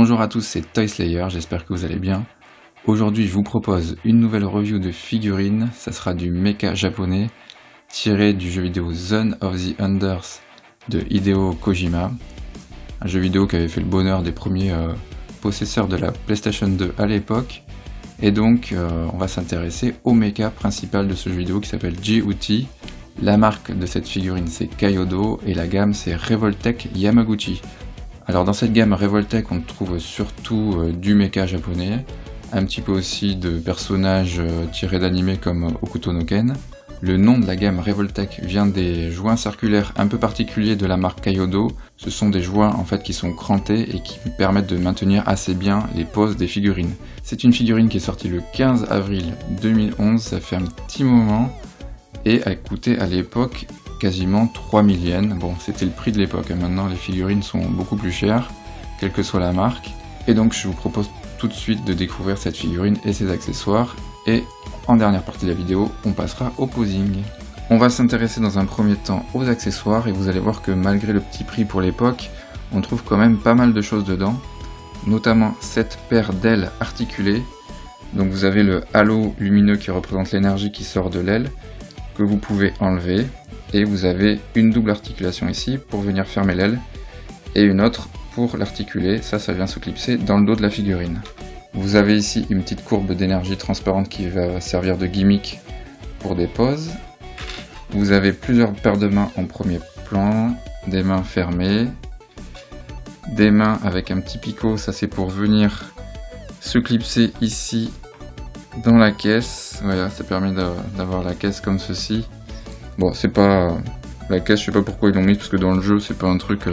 Bonjour à tous, c'est Toy Slayer, j'espère que vous allez bien. Aujourd'hui je vous propose une nouvelle review de figurines, ça sera du mecha japonais tiré du jeu vidéo Zone of the Enders de Hideo Kojima. Un jeu vidéo qui avait fait le bonheur des premiers possesseurs de la PlayStation 2 à l'époque. Et donc on va s'intéresser au mecha principal de ce jeu vidéo qui s'appelle GOT. La marque de cette figurine c'est Kyodo et la gamme c'est Revoltech Yamaguchi. Alors dans cette gamme Revoltech on trouve surtout du mecha japonais, un petit peu aussi de personnages tirés d'animés comme Hokuto no Ken. Le nom de la gamme Revoltech vient des joints circulaires un peu particuliers de la marque Kyodo. Ce sont des joints en fait qui sont crantés et qui permettent de maintenir assez bien les poses des figurines. C'est une figurine qui est sortie le 15 avril 2011, ça fait un petit moment, et elle coûtait à l'époque quasiment 3000 yens. Bon, c'était le prix de l'époque, maintenant les figurines sont beaucoup plus chères, quelle que soit la marque. Et donc je vous propose tout de suite de découvrir cette figurine et ses accessoires, et en dernière partie de la vidéo, on passera au posing. On va s'intéresser dans un premier temps aux accessoires, et vous allez voir que malgré le petit prix pour l'époque, on trouve quand même pas mal de choses dedans, notamment cette paire d'ailes articulées. Donc vous avez le halo lumineux qui représente l'énergie qui sort de l'aile, que vous pouvez enlever. Et vous avez une double articulation ici pour venir fermer l'aile et une autre pour l'articuler, ça vient se clipser dans le dos de la figurine. Vous avez ici une petite courbe d'énergie transparente qui va servir de gimmick pour des poses. Vous avez plusieurs paires de mains en premier plan, des mains fermées, des mains avec un petit picot, ça c'est pour venir se clipser ici dans la caisse. Voilà, ça permet d'avoir la caisse comme ceci. Bon, c'est pas la caisse, je sais pas pourquoi ils l'ont mis, parce que dans le jeu c'est pas un truc.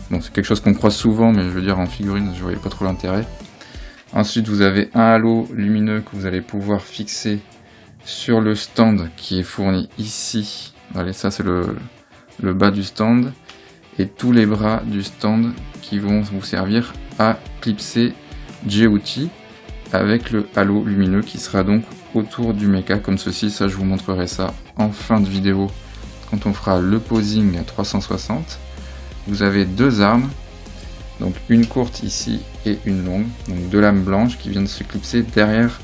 Bon, c'est quelque chose qu'on croise souvent, mais je veux dire en figurine, je voyais pas trop l'intérêt. Ensuite, vous avez un halo lumineux que vous allez pouvoir fixer sur le stand qui est fourni ici. Allez, ça c'est le bas du stand, et tous les bras du stand qui vont vous servir à clipser GOT avec le halo lumineux qui sera donc autour du mecha comme ceci. Ça je vous montrerai ça en fin de vidéo quand on fera le posing 360. Vous avez deux armes, donc une courte ici et une longue, donc deux lames blanches qui viennent se clipser derrière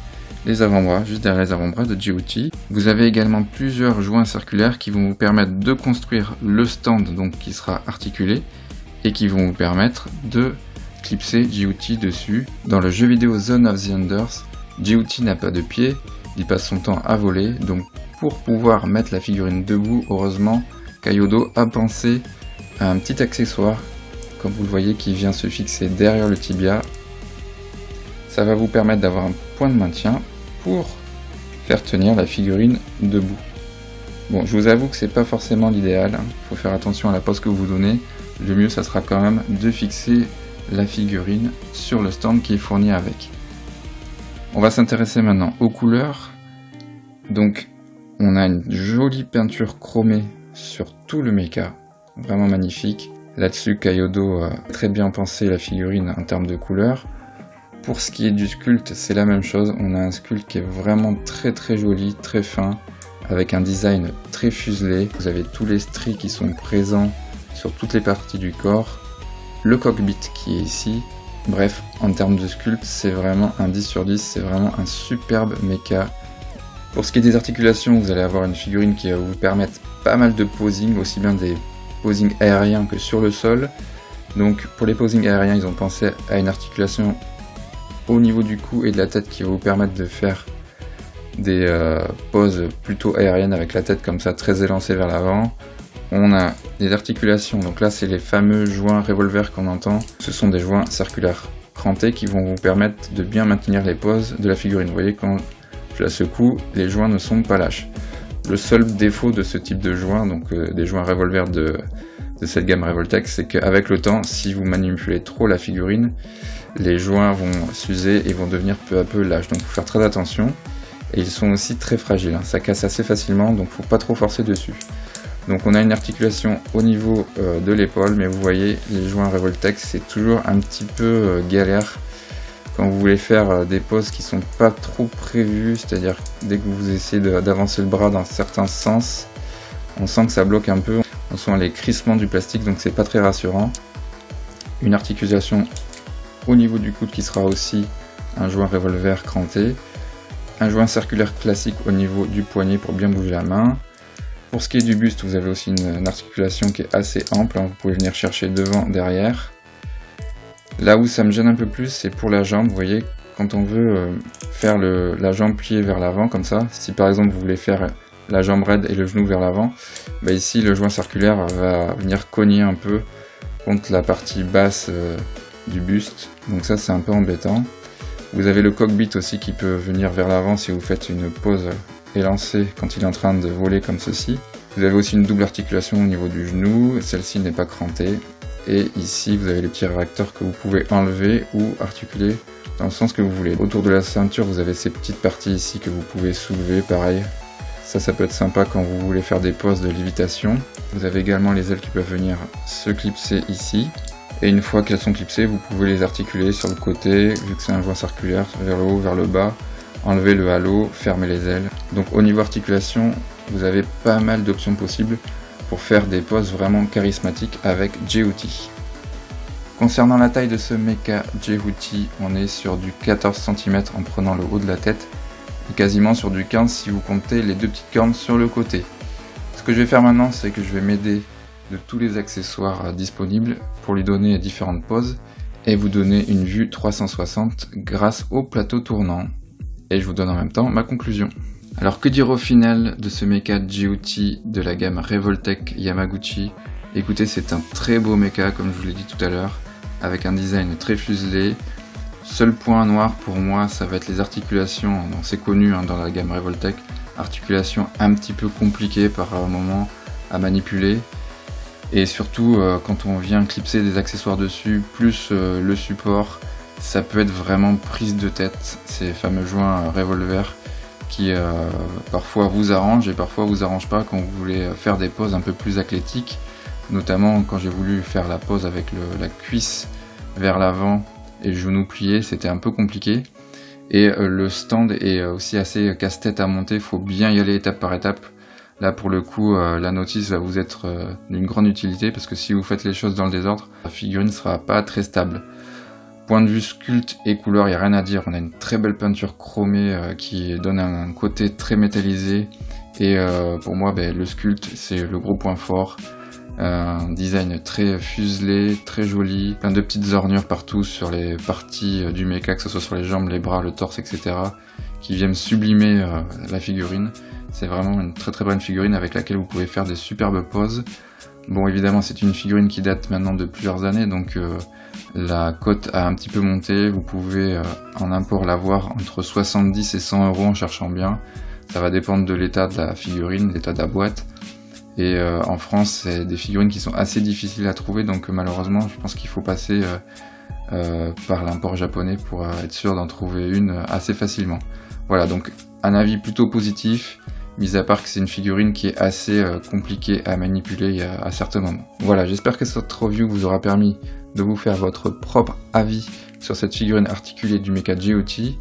les avant-bras, juste derrière les avant-bras de GOT. Vous avez également plusieurs joints circulaires qui vont vous permettre de construire le stand donc qui sera articulé et qui vont vous permettre de clipser GOT dessus. Dans le jeu vidéo Zone of the Enders, GOT n'a pas de pied, il passe son temps à voler, donc pour pouvoir mettre la figurine debout, heureusement, Kyodo a pensé à un petit accessoire, comme vous le voyez, qui vient se fixer derrière le tibia. Ça va vous permettre d'avoir un point de maintien pour faire tenir la figurine debout. Bon, je vous avoue que c'est pas forcément l'idéal, hein. Faut faire attention à la pose que vous donnez. Le mieux, ça sera quand même de fixer la figurine sur le stand qui est fourni avec. On va s'intéresser maintenant aux couleurs. Donc on a une jolie peinture chromée sur tout le mecha, vraiment magnifique. Là-dessus Kyodo a très bien pensé la figurine en termes de couleurs. Pour ce qui est du sculpte, c'est la même chose, on a un sculpte qui est vraiment très joli, très fin, avec un design très fuselé. Vous avez tous les stries qui sont présents sur toutes les parties du corps, le cockpit qui est ici. Bref, en termes de sculpte, c'est vraiment un 10 sur 10, c'est vraiment un superbe mecha. Pour ce qui est des articulations, vous allez avoir une figurine qui va vous permettre pas mal de posing, aussi bien des posings aériens que sur le sol. Donc pour les posings aériens, ils ont pensé à une articulation au niveau du cou et de la tête qui va vous permettre de faire des poses plutôt aériennes avec la tête comme ça, très élancée vers l'avant. On a des articulations, donc là c'est les fameux joints revolver qu'on entend. Ce sont des joints circulaires crantés qui vont vous permettre de bien maintenir les poses de la figurine. Vous voyez, quand je la secoue, les joints ne sont pas lâches. Le seul défaut de ce type de joints, donc des joints revolver de cette gamme Revoltech, c'est qu'avec le temps, si vous manipulez trop la figurine, les joints vont s'user et vont devenir peu à peu lâches. Donc il faut faire très attention. Et ils sont aussi très fragiles, hein. Ça casse assez facilement, donc faut pas trop forcer dessus. Donc on a une articulation au niveau de l'épaule, mais vous voyez, les joints Revoltech, c'est toujours un petit peu galère quand vous voulez faire des poses qui sont pas trop prévues, c'est-à-dire dès que vous essayez d'avancer le bras dans certains sens, on sent que ça bloque un peu, on sent les crissements du plastique, donc c'est pas très rassurant. Une articulation au niveau du coude qui sera aussi un joint revolver cranté, un joint circulaire classique au niveau du poignet pour bien bouger la main. Pour ce qui est du buste, vous avez aussi une articulation qui est assez ample, hein, vous pouvez venir chercher devant, derrière. Là où ça me gêne un peu plus, c'est pour la jambe, vous voyez, quand on veut faire la jambe pliée vers l'avant comme ça, si par exemple vous voulez faire la jambe raide et le genou vers l'avant, bah ici le joint circulaire va venir cogner un peu contre la partie basse du buste, donc ça c'est un peu embêtant. Vous avez le cockpit aussi qui peut venir vers l'avant si vous faites une pause élancée quand il est en train de voler comme ceci. Vous avez aussi une double articulation au niveau du genou, celle-ci n'est pas crantée. Et ici vous avez les petits réacteurs que vous pouvez enlever ou articuler dans le sens que vous voulez. Autour de la ceinture vous avez ces petites parties ici que vous pouvez soulever, pareil. Ça peut être sympa quand vous voulez faire des poses de lévitation. Vous avez également les ailes qui peuvent venir se clipser ici. Et une fois qu'elles sont clipsées, vous pouvez les articuler sur le côté, vu que c'est un joint circulaire, vers le haut, vers le bas. Enlever le halo, fermer les ailes. Donc au niveau articulation, vous avez pas mal d'options possibles pour faire des poses vraiment charismatiques avec Djehouti. Concernant la taille de ce mecha Djehouti, on est sur du 14 cm en prenant le haut de la tête et quasiment sur du 15 si vous comptez les deux petites cornes sur le côté. Ce que je vais faire maintenant, c'est que je vais m'aider de tous les accessoires disponibles pour lui donner différentes poses et vous donner une vue 360 grâce au plateau tournant. Et je vous donne en même temps ma conclusion. Alors que dire au final de ce mecha Djehouti de la gamme Revoltech Yamaguchi? Écoutez, c'est un très beau mecha comme je vous l'ai dit tout à l'heure, avec un design très fuselé. Seul point noir pour moi, ça va être les articulations, donc c'est connu hein, dans la gamme Revoltech, articulations un petit peu compliquées par moment à manipuler. Et surtout quand on vient clipser des accessoires dessus, plus le support, ça peut être vraiment prise de tête, ces fameux joints revolver qui parfois vous arrangent et parfois vous arrangent pas quand vous voulez faire des poses un peu plus athlétiques, notamment quand j'ai voulu faire la pose avec la cuisse vers l'avant et le genou plié, c'était un peu compliqué. Et le stand est aussi assez casse-tête à monter, il faut bien y aller étape par étape. Là pour le coup, la notice va vous être d'une grande utilité parce que si vous faites les choses dans le désordre, la figurine ne sera pas très stable. Point de vue sculpte et couleur, il n'y a rien à dire, on a une très belle peinture chromée qui donne un côté très métallisé et pour moi le sculpte c'est le gros point fort. Un design très fuselé, très joli, plein de petites ornures partout sur les parties du mecha, que ce soit sur les jambes, les bras, le torse, etc. qui viennent sublimer la figurine. C'est vraiment une très bonne figurine avec laquelle vous pouvez faire des superbes poses. Bon évidemment c'est une figurine qui date maintenant de plusieurs années donc la cote a un petit peu monté, vous pouvez en import l'avoir entre 70 et 100 € en cherchant bien. Ça va dépendre de l'état de la figurine, l'état de la boîte. Et en France c'est des figurines qui sont assez difficiles à trouver donc malheureusement je pense qu'il faut passer par l'import japonais pour être sûr d'en trouver une assez facilement. Voilà donc un avis plutôt positif. Mis à part que c'est une figurine qui est assez compliquée à manipuler à certains moments. Voilà, j'espère que cette review vous aura permis de vous faire votre propre avis sur cette figurine articulée du mecha Djehouti.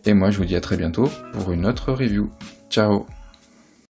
Et moi je vous dis à très bientôt pour une autre review. Ciao!